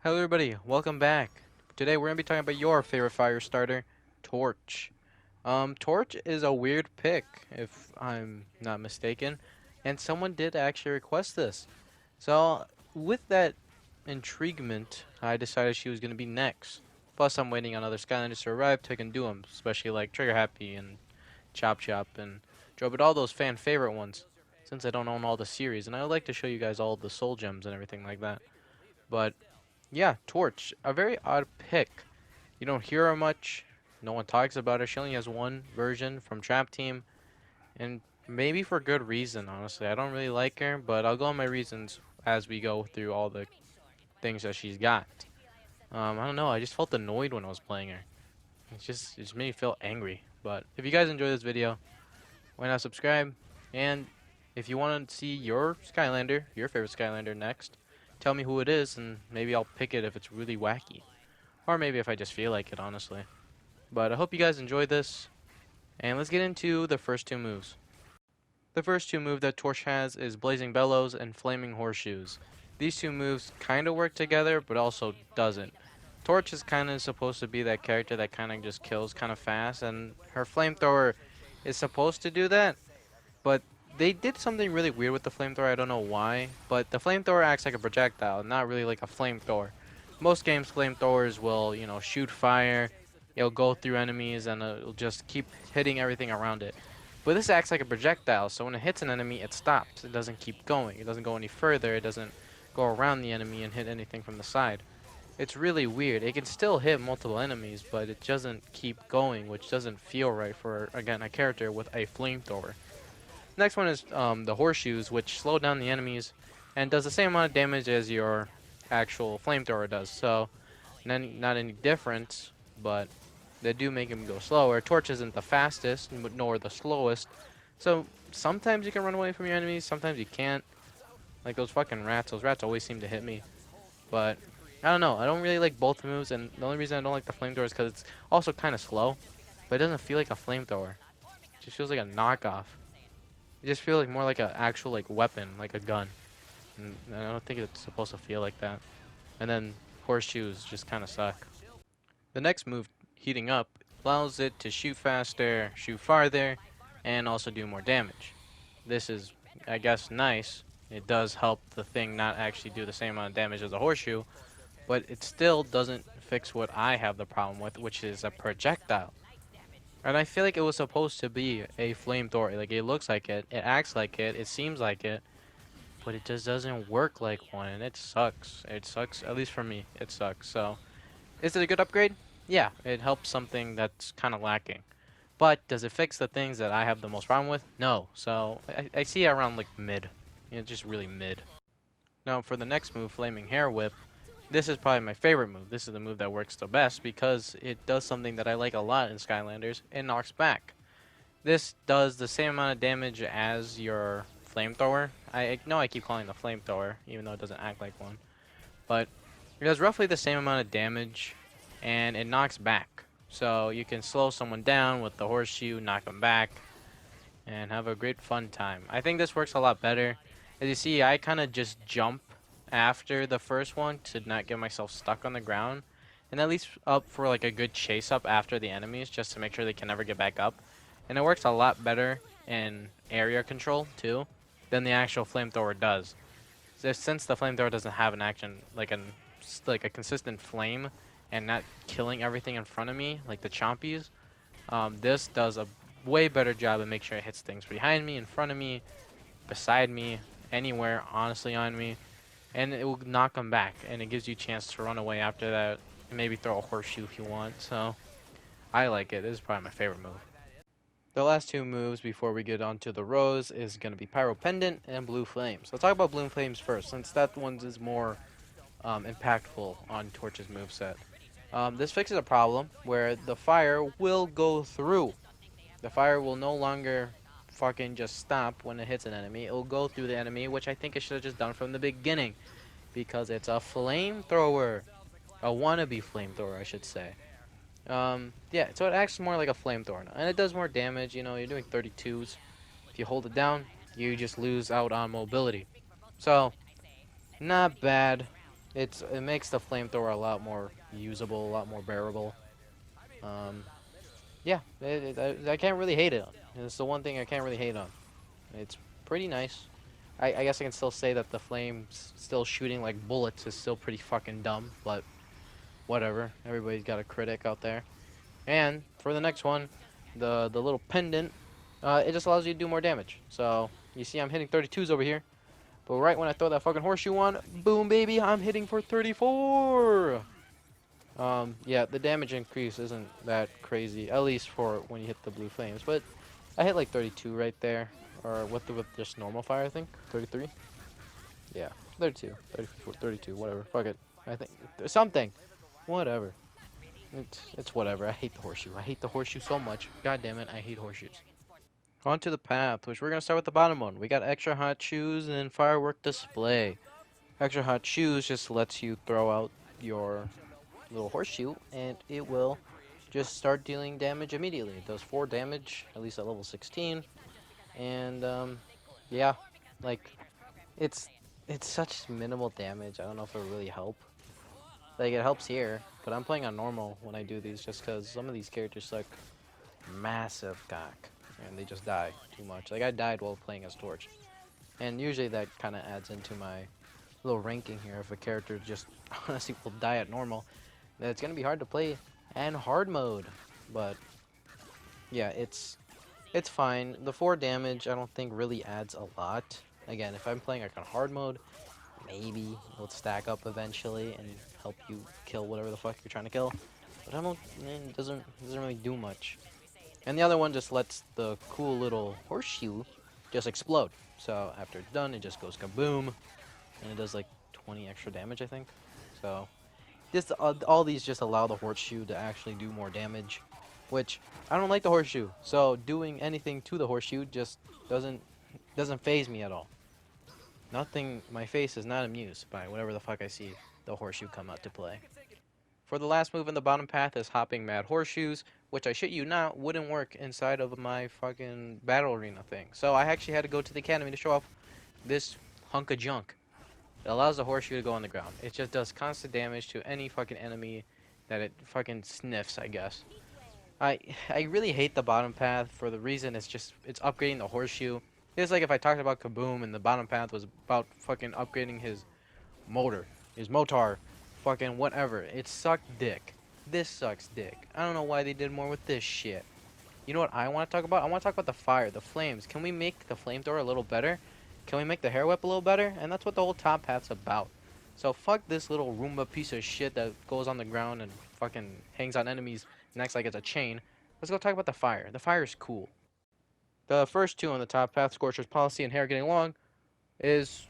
Hello everybody, welcome back. Today we're going to be talking about your favorite fire starter, Torch. Torch is a weird pick, if I'm not mistaken, and someone did actually request this. So, with that intriguement, I decided she was going to be next. Plus, I'm waiting on other Skylanders to arrive so I can do them, especially like Trigger Happy and Chop Chop and Drobit, all those fan favorite ones, since I don't own all the series, and I would like to show you guys all the soul gems and everything like that. But yeah, Torch, a very odd pick. You don't hear her much. No one talks about her. She only has one version from Trap Team, and maybe for good reason, honestly. I don't really like her, but I'll go on my reasons as we go through all the things that she's got. I don't know. I just felt annoyed when I was playing her. It just made me feel angry. But if you guys enjoy this video, why not subscribe? And if you want to see your Skylander, your favorite Skylander next, tell me who it is, and maybe I'll pick it if it's really wacky. Or maybe if I just feel like it, honestly. But I hope you guys enjoyed this. And let's get into the first two moves. The first two moves that Torch has is Blazing Bellows and Flaming Horseshoes. These two moves kind of work together, but also doesn't. Torch is kind of supposed to be that character that kind of just kills kind of fast, and her Flamethrower is supposed to do that, but they did something really weird with the Flamethrower, I don't know why, but the Flamethrower acts like a projectile, not really like a Flamethrower. Most games, Flamethrowers will, shoot fire, it'll go through enemies, and it'll just keep hitting everything around it. But this acts like a projectile, so when it hits an enemy, it stops. It doesn't keep going. It doesn't go any further. It doesn't go around the enemy and hit anything from the side. It's really weird. It can still hit multiple enemies, but it doesn't keep going, which doesn't feel right for, again, a character with a flamethrower. Next one is the horseshoes, which slow down the enemies and does the same amount of damage as your actual flamethrower does. So, not any difference, but they do make him go slower. Torch isn't the fastest, nor the slowest. So, sometimes you can run away from your enemies, sometimes you can't. Like those fucking rats. Those rats always seem to hit me. But, I don't know. I don't really like both moves, and the only reason I don't like the flamethrower is because it's also kind of slow. But it doesn't feel like a flamethrower. It just feels like a knockoff. It just feels like more like an actual like weapon, like a gun. And I don't think it's supposed to feel like that. And then horseshoes just kind of suck. The next move, heating up, allows it to shoot faster, shoot farther, and also do more damage. This is, I guess, nice. It does help the thing not actually do the same amount of damage as a horseshoe, but it still doesn't fix what I have the problem with, which is a projectile. And I feel like it was supposed to be a flamethrower. Like, it looks like it, it acts like it seems like it, but it just doesn't work like one, and it sucks. It sucks, at least for me, it sucks. So, is it a good upgrade? Yeah, it helps something that's kind of lacking. But does it fix the things that I have the most problem with? No. So, I see it around like mid. Just really mid. Now, for the next move, Flaming Hair Whip, this is probably my favorite move. This is the move that works the best because it does something that I like a lot in Skylanders. It knocks back. This does the same amount of damage as your flamethrower. I know I keep calling it a flamethrower, even though it doesn't act like one. But it does roughly the same amount of damage, and it knocks back. So you can slow someone down with the horseshoe, knock them back, and have a great fun time. I think this works a lot better. As you see, I kind of just jump after the first one to not get myself stuck on the ground, and at least up for like a good chase up after the enemies, just to make sure they can never get back up. And it works a lot better in area control too than the actual flamethrower does. So since the flamethrower doesn't have an action like a consistent flame and not killing everything in front of me like the chompies, this does a way better job of making sure it hits things behind me, in front of me, beside me, anywhere honestly on me, and it will knock them back, and it gives you a chance to run away after that and maybe throw a horseshoe if you want. So I like it. This is probably my favorite move. The last two moves before we get on to the Rose is going to be Pyro Pendant and Blue Flames. Let's talk about Blue Flames first, since that one is more impactful on Torch's moveset. This fixes a problem where the fire will go through. The fire will no longer fucking just stop when it hits an enemy. It will go through the enemy, which I think it should have just done from the beginning, because it's a flamethrower. A wannabe flamethrower, I should say. Yeah, so it acts more like a flamethrower, and it does more damage. You're doing 32s. If you hold it down, you just lose out on mobility. So, not bad. it makes the flamethrower a lot more usable, a lot more bearable. Um, yeah, I can't really hate it. It's the one thing I can't really hate on. It's pretty nice. I guess I can still say that the flames still shooting like bullets is still pretty fucking dumb, but whatever. Everybody's got a critic out there. And for the next one, the little pendant, it just allows you to do more damage. So you see I'm hitting 32s over here, but right when I throw that fucking horseshoe on, boom baby, I'm hitting for 34. Yeah, the damage increase isn't that crazy, at least for when you hit the blue flames, but I hit like 32 right there, or with just normal fire, I think, 33. Yeah, 32, 34, 32, whatever. Fuck it. I think something, whatever. It's whatever. I hate the horseshoe. I hate the horseshoe so much. God damn it, I hate horseshoes. On to the path, which we're gonna start with the bottom one. We got extra hot shoes and firework display. Extra hot shoes just lets you throw out your little horseshoe, and it will just start dealing damage immediately. It does 4 damage, at least at level 16, and yeah, like it's it's such minimal damage. I don't know if it'll really help. Like it helps here, but I'm playing on normal when I do these just because some of these characters suck massive cock and they just die too much. Like I died while playing as Torch, and usually that kind of adds into my little ranking here. If a character just honestly will die at normal, then it's gonna be hard to play and hard mode. But yeah, it's fine. The 4 damage I don't think really adds a lot. Again, if I'm playing like on hard mode, maybe it'll stack up eventually and help you kill whatever the fuck you're trying to kill. But I don't, it doesn't really do much. And the other one just lets the cool little horseshoe just explode. So after it's done, it just goes kaboom, and it does like 20 extra damage, I think. So this all these just allow the horseshoe to actually do more damage, which I don't like the horseshoe. So doing anything to the horseshoe just doesn't phase me at all. Nothing. My face is not amused by whatever the fuck I see the horseshoe come out to play. For the last move in the bottom path is hopping mad horseshoes, which I shit you not wouldn't work inside of my fucking battle arena thing. So I actually had to go to the academy to show off this hunk of junk. It allows the horseshoe to go on the ground. It just does constant damage to any fucking enemy that it fucking sniffs, I guess. I really hate the bottom path for the reason it's upgrading the horseshoe. It's like if I talked about Kaboom and the bottom path was about fucking upgrading his motor, fucking whatever. It sucked dick. This sucks dick. I don't know why they did more with this shit. You know what I want to talk about? I want to talk about the fire, the flames. Can we make the flamethrower a little better? Can we make the hair whip a little better? And that's what the whole top path's about. So fuck this little Roomba piece of shit that goes on the ground and fucking hangs on enemies next like it's a chain. Let's go talk about the fire. The fire is cool. The first two on the top path, Scorcher's Policy and Hair Getting Long, is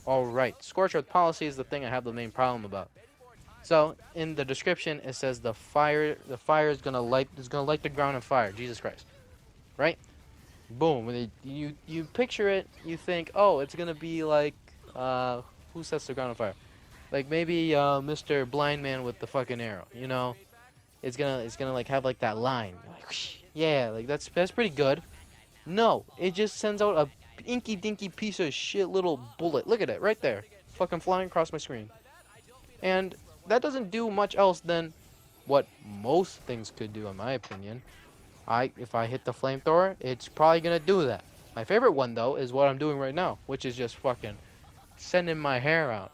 alright. Scorcher's Policy is the thing I have the main problem about. So in the description it says the fire is gonna light the ground on fire. Jesus Christ. Right? Boom. When you picture it, you think, oh, it's gonna be like who sets the ground on fire? Like maybe Mr. Blind Man with the fucking arrow, you know? It's gonna like have like that line. Like, whoosh, yeah, like that's pretty good. No, it just sends out a inky dinky piece of shit little bullet. Look at it right there. Fucking flying across my screen. And that doesn't do much else than what most things could do in my opinion. If I hit the flamethrower, it's probably gonna do that. My favorite one though is what I'm doing right now, which is just fucking sending my hair out.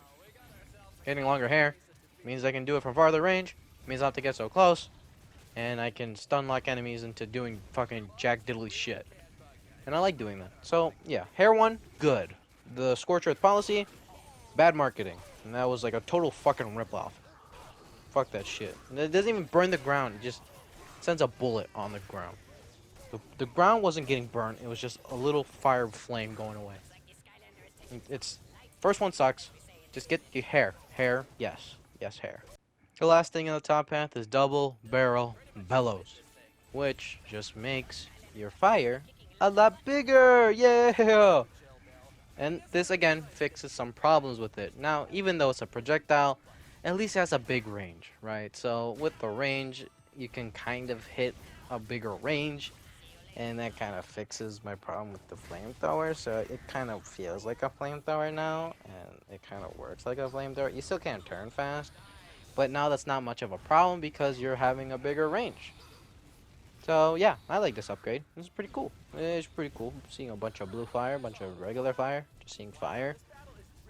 Getting longer hair means I can do it from farther range, means I don't have to get so close, and I can stun lock enemies into doing fucking jack diddly shit. And I like doing that. So, yeah, hair one, good. The Scorch Earth Policy, bad marketing. And that was like a total fucking ripoff. Fuck that shit. And it doesn't even burn the ground, it just sends a bullet on the ground. The ground wasn't getting burnt, it was just a little fire flame going away. It's first one sucks. Just get your hair. Hair, yes. Yes, hair. The last thing in the top path is double barrel bellows, which just makes your fire a lot bigger. Yeah. And this again fixes some problems with it. Now, even though it's a projectile, at least it has a big range, right? So with the range, you can kind of hit a bigger range. and that kind of fixes my problem with the flamethrower. So it kind of feels like a flamethrower now, and it kind of works like a flamethrower. You still can't turn fast, but now that's not much of a problem because you're having a bigger range. So yeah, I like this upgrade. This is pretty cool. It's pretty cool seeing a bunch of blue fire, a bunch of regular fire, just seeing fire.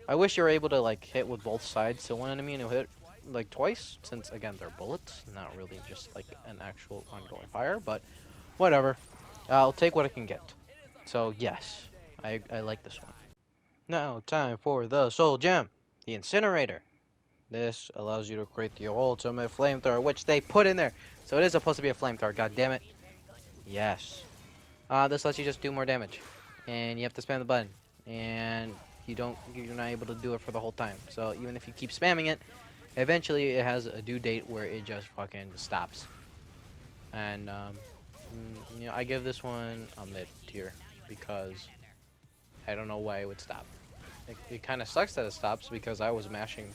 I wish you were able to like hit with both sides to one enemy and it'll hit like twice, since again they're bullets, not really just like an actual ongoing fire. But whatever, I'll take what I can get. So yes, I like this one. Now time for the soul gem, the incinerator. This allows you to create the ultimate flamethrower, which they put in there. So it is supposed to be a flamethrower. God damn it. Yes. This lets you just do more damage, and you have to spam the button, and you're not able to do it for the whole time. So even if you keep spamming it, eventually it has a due date where it just fucking stops. And I give this one a mid tier because I don't know why it would stop. It kind of sucks that it stops because I was mashing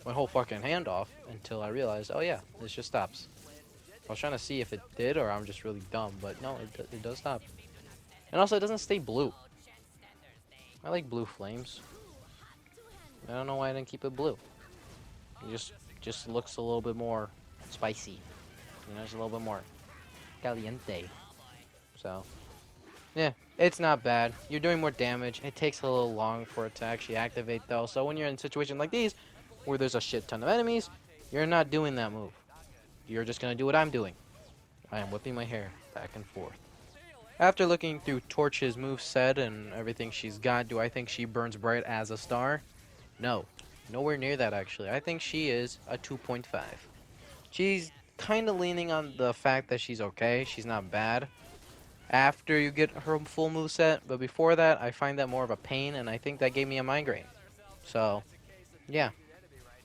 my whole fucking hand off until I realized, oh yeah, this just stops. I was trying to see if it did or I'm just really dumb, but no, it does stop. And also, it doesn't stay blue. I like blue flames. I don't know why I didn't keep it blue. It just looks a little bit more spicy. You know, it's a little bit more caliente. So, yeah, it's not bad. You're doing more damage. It takes a little long for it to actually activate, though. So when you're in a situation like these, where there's a shit ton of enemies, you're not doing that move. You're just gonna do what I'm doing. I am whipping my hair back and forth. After looking through Torch's moveset and everything she's got, do I think she burns bright as a star? No. Nowhere near that, actually. I think she is a 2.5. She's kind of leaning on the fact that she's okay. She's not bad after you get her full moveset, but before that, I find that more of a pain, and I think that gave me a migraine. So, yeah.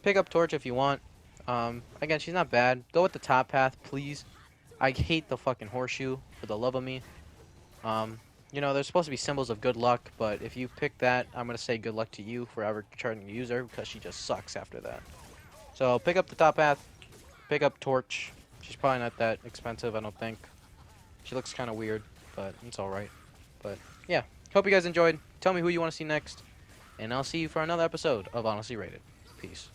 Pick up Torch if you want. Again, she's not bad. Go with the top path, please. I hate the fucking horseshoe, for the love of me. There's supposed to be symbols of good luck, but if you pick that, I'm going to say good luck to you for ever trying to use her, because she just sucks after that. So, pick up the top path, pick up Torch. She's probably not that expensive, I don't think. She looks kind of weird, but it's alright. But, yeah. Hope you guys enjoyed. Tell me who you want to see next, and I'll see you for another episode of Honestly Rated. Peace.